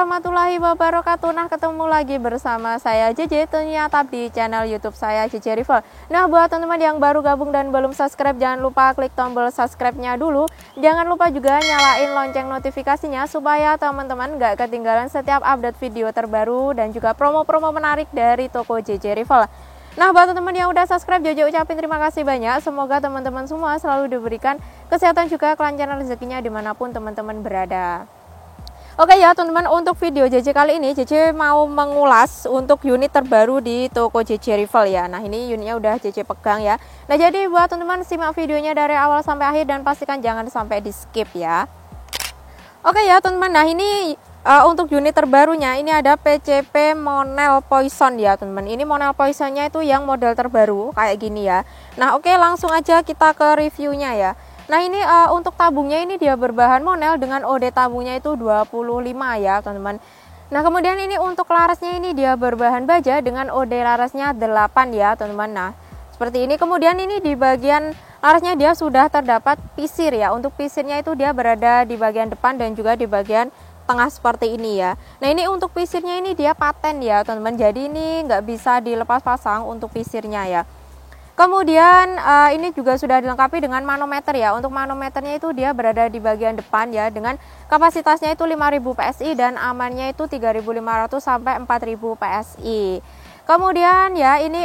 warahmatullahi wabarakatuh. Nah, ketemu lagi bersama saya JJ tentunya tetap di channel YouTube saya JJ Review. Nah, buat teman-teman yang baru gabung dan belum subscribe, jangan lupa klik tombol subscribe-nya dulu. Jangan lupa juga nyalain lonceng notifikasinya supaya teman-teman gak ketinggalan setiap update video terbaru dan juga promo-promo menarik dari toko JJ Review. Nah, buat teman-teman yang udah subscribe, Jojo ucapin terima kasih banyak. Semoga teman-teman semua selalu diberikan kesehatan juga kelancaran rezekinya dimanapun teman-teman berada. Oke ya teman-teman, untuk video JJ kali ini JJ mau mengulas untuk unit terbaru di toko JJ Review ya. Nah, ini unitnya udah JJ pegang ya. Nah, jadi buat teman-teman simak videonya dari awal sampai akhir dan pastikan jangan sampai di skip ya. Oke ya teman-teman, nah ini untuk unit terbarunya ini ada PCP Monel Poison ya teman-teman. Ini Monel Poisonnya itu yang model terbaru kayak gini ya. Nah, oke, langsung aja kita ke reviewnya ya. Nah, ini untuk tabungnya ini dia berbahan Monel dengan OD tabungnya itu 25 ya teman-teman. Nah, kemudian ini untuk larasnya ini dia berbahan baja dengan OD larasnya 8 ya teman-teman. Nah, seperti ini. Kemudian ini di bagian larasnya dia sudah terdapat pisir ya. Untuk pisirnya itu dia berada di bagian depan dan juga di bagian tengah seperti ini ya. Nah, ini untuk pisirnya ini dia paten ya teman-teman. Jadi ini nggak bisa dilepas pasang untuk pisirnya ya. Kemudian ini juga sudah dilengkapi dengan manometer ya. Untuk manometernya itu dia berada di bagian depan ya, dengan kapasitasnya itu 5000 PSI dan amannya itu 3500 sampai 4000 PSI. Kemudian ya ini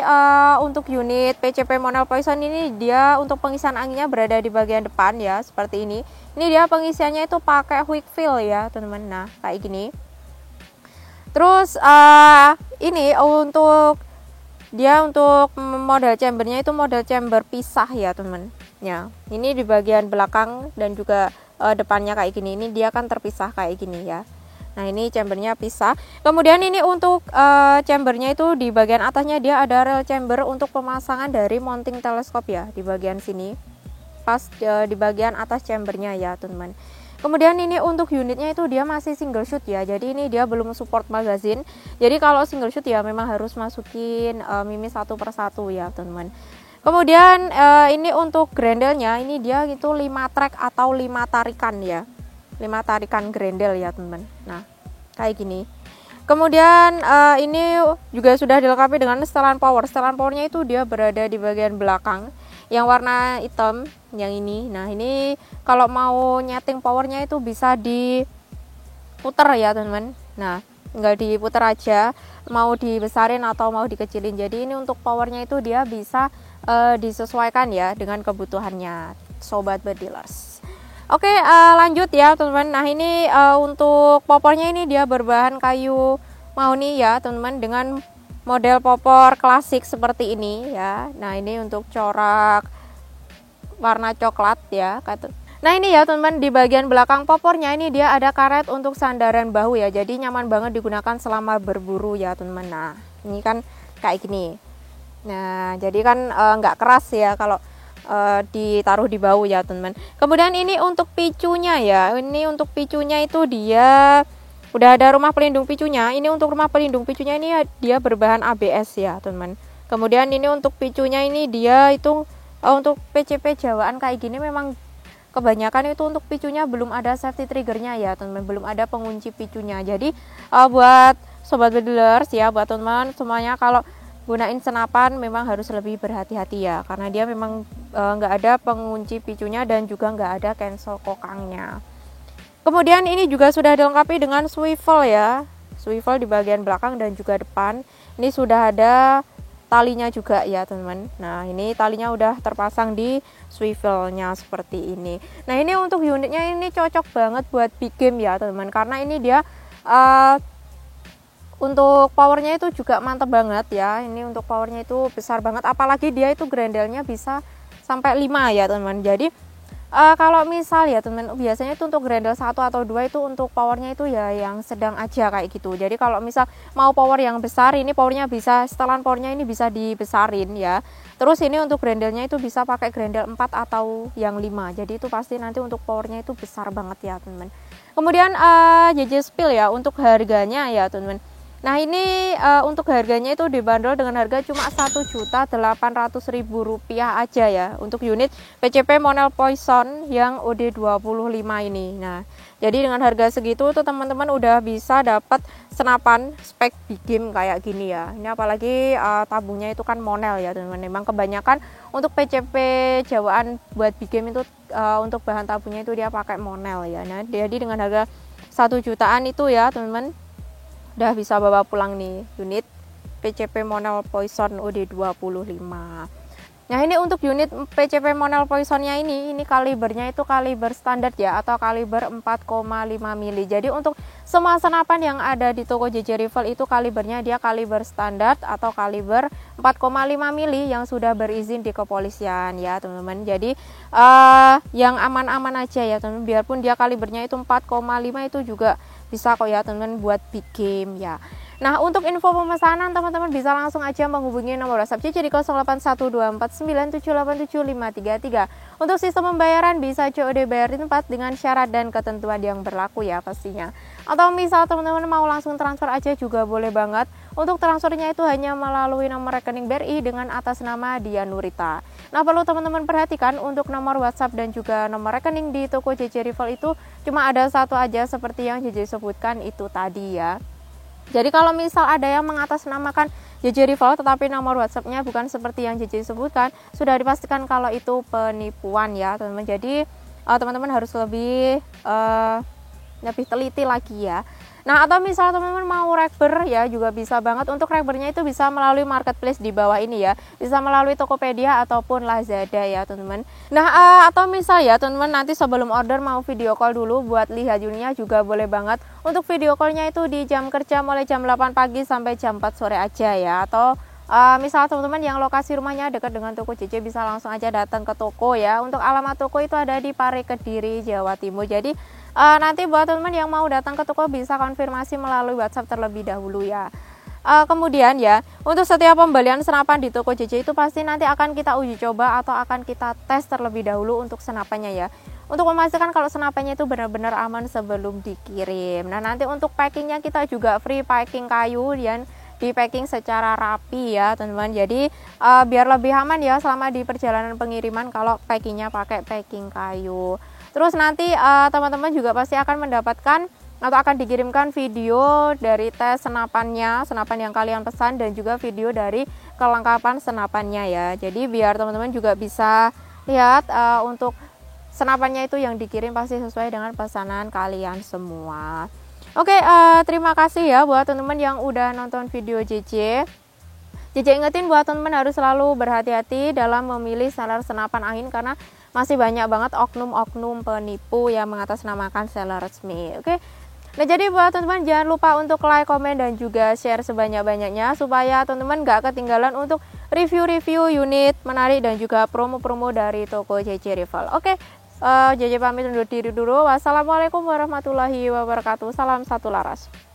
untuk unit PCP Monel Poison ini dia untuk pengisian anginnya berada di bagian depan ya, seperti ini. Ini dia pengisiannya itu pakai quick fill ya teman-teman. Nah, kayak gini. Terus ini untuk model chambernya itu model chamber pisah ya teman-teman. Ya, ini di bagian belakang dan juga depannya kayak gini. Ini dia kan terpisah kayak gini ya. Nah, ini chambernya pisah. Kemudian ini untuk chambernya itu di bagian atasnya dia ada rel chamber untuk pemasangan dari mounting teleskop ya, di bagian sini. Pas di bagian atas chambernya ya teman-teman. Kemudian ini untuk unitnya itu dia masih single shoot ya. Jadi ini dia belum support magazine. Jadi kalau single shoot ya memang harus masukin mimis satu persatu ya teman-teman. Kemudian ini untuk grendelnya ini dia itu 5 track atau 5 tarikan ya. 5 tarikan grendel ya teman-teman. Nah, kayak gini. Kemudian ini juga sudah dilengkapi dengan setelan power. Setelan powernya itu dia berada di bagian belakang yang warna hitam yang ini. Nah, ini kalau mau nyeting powernya itu bisa diputer ya teman-teman. Nah, nggak diputer aja, mau dibesarin atau mau dikecilin. Jadi ini untuk powernya itu dia bisa disesuaikan ya dengan kebutuhannya sobat bedilers. Oke, lanjut ya teman-teman. Nah, ini untuk popornya ini dia berbahan kayu mahoni ya teman-teman, dengan model popor klasik seperti ini ya. Nah, ini untuk corak warna coklat ya. Nah, ini ya teman-teman, di bagian belakang popornya ini dia ada karet untuk sandaran bahu ya. Jadi nyaman banget digunakan selama berburu ya teman-teman. Nah, ini kan kayak gini. Nah, jadi kan nggak keras ya kalau ditaruh di bahu ya teman-teman. Kemudian ini untuk picunya ya. Ini untuk picunya itu dia udah ada rumah pelindung picunya. Ini untuk rumah pelindung picunya ini dia berbahan ABS ya teman-teman. Kemudian ini untuk picunya ini dia itu untuk PCP Jawaan kayak gini memang kebanyakan itu untuk picunya belum ada safety triggernya ya teman-teman, belum ada pengunci picunya. Jadi buat sobat bedilers ya, buat teman-teman semuanya kalau gunain senapan memang harus lebih berhati-hati ya, karena dia memang nggak ada pengunci picunya dan juga nggak ada cancel kokangnya. Kemudian ini juga sudah dilengkapi dengan swivel ya, swivel di bagian belakang dan juga depan. Ini sudah ada talinya juga ya teman-teman. Nah, ini talinya udah terpasang di swivelnya seperti ini. Nah, ini untuk unitnya ini cocok banget buat big game ya teman-teman, karena ini dia untuk powernya itu juga mantap banget ya. Ini untuk powernya itu besar banget, apalagi dia itu grendelnya bisa sampai 5 ya teman-teman. Jadi kalau misal ya teman, biasanya itu untuk grendel 1 atau 2 itu untuk powernya itu ya yang sedang aja kayak gitu. Jadi kalau misal mau power yang besar, ini powernya bisa, setelan powernya ini bisa dibesarin ya. Terus ini untuk grendelnya itu bisa pakai grendel 4 atau yang 5. Jadi itu pasti nanti untuk powernya itu besar banget ya teman-teman. Kemudian JJ Spill ya untuk harganya ya teman-teman. Nah, ini untuk harganya itu dibanderol dengan harga cuma Rp1.800.000 aja ya untuk unit PCP Monel Poison yang OD25 ini. Nah, Jadi dengan harga segitu tuh teman-teman udah bisa dapat senapan spek big game kayak gini ya. Ini apalagi tabungnya itu kan Monel ya teman-teman. Memang kebanyakan untuk PCP Jawaan buat big game itu untuk bahan tabungnya itu dia pakai Monel ya. Nah, jadi dengan harga 1 jutaan itu ya teman-teman udah bisa bawa pulang nih unit PCP Monel Poison UD25. Nah ini untuk unit PCP Monel Poisonnya ini kalibernya itu kaliber standar ya, atau kaliber 4,5 mili. Jadi untuk semua senapan yang ada di toko JJ Rifle itu kalibernya dia kaliber standar atau kaliber 4,5 mili yang sudah berizin di kepolisian ya teman-teman. Jadi yang aman-aman aja ya teman-teman, biarpun dia kalibernya itu 4,5 itu juga bisa kok ya teman-teman buat big game ya. Nah untuk info pemesanan teman-teman bisa langsung aja menghubungi nomor WhatsApp CC di 081249787533. Untuk sistem pembayaran bisa COD bayar di tempat dengan syarat dan ketentuan yang berlaku ya pastinya. Atau misal teman-teman mau langsung transfer aja juga boleh banget. Untuk transfernya itu hanya melalui nomor rekening BRI dengan atas nama Dianurita. Nah perlu teman-teman perhatikan untuk nomor WhatsApp dan juga nomor rekening di toko JJ Rifle itu cuma ada satu aja seperti yang JJ sebutkan itu tadi ya. Jadi kalau misal ada yang mengatasnamakan JJ Rifle tetapi nomor WhatsApp-nya bukan seperti yang JJ sebutkan, sudah dipastikan kalau itu penipuan ya teman-teman. Jadi teman-teman harus lebih teliti lagi ya. Nah atau misal teman-teman mau rekber ya juga bisa banget. Untuk rekbernya itu bisa melalui marketplace di bawah ini ya, bisa melalui Tokopedia ataupun Lazada ya teman-teman. Nah atau misal ya teman-teman nanti sebelum order mau video call dulu buat lihat unitnya juga boleh banget. Untuk video callnya itu di jam kerja mulai jam 8 pagi sampai jam 4 sore aja ya. Atau misal teman-teman yang lokasi rumahnya dekat dengan toko JJ bisa langsung aja datang ke toko ya. Untuk alamat toko itu ada di Pare Kediri, Jawa Timur. Jadi nanti buat teman-teman yang mau datang ke toko bisa konfirmasi melalui WhatsApp terlebih dahulu ya. Kemudian ya, untuk setiap pembelian senapan di toko JJ itu pasti nanti akan kita uji coba atau akan kita tes terlebih dahulu untuk senapannya ya. Untuk memastikan kalau senapannya itu benar-benar aman sebelum dikirim. Nah nanti untuk packingnya kita juga free packing kayu dan di packing secara rapi ya teman-teman. Jadi biar lebih aman ya selama di perjalanan pengiriman kalau packingnya pakai packing kayu. Terus nanti teman-teman juga pasti akan mendapatkan atau akan dikirimkan video dari tes senapannya, senapan yang kalian pesan, dan juga video dari kelengkapan senapannya ya. Jadi biar teman-teman juga bisa lihat untuk senapannya itu yang dikirim pasti sesuai dengan pesanan kalian semua. Oke, terima kasih ya buat teman-teman yang udah nonton video JJ. JJ ingetin buat teman-teman harus selalu berhati-hati dalam memilih seller senapan angin karena masih banyak banget oknum-oknum penipu yang mengatasnamakan seller resmi. Oke. Nah jadi buat teman-teman jangan lupa untuk like, komen, dan juga share sebanyak-banyaknya supaya teman-teman gak ketinggalan untuk review-review unit menarik dan juga promo-promo dari toko JJ Rifle. Oke, JJ pamit undur diri dulu. Wassalamualaikum warahmatullahi wabarakatuh. Salam satu laras.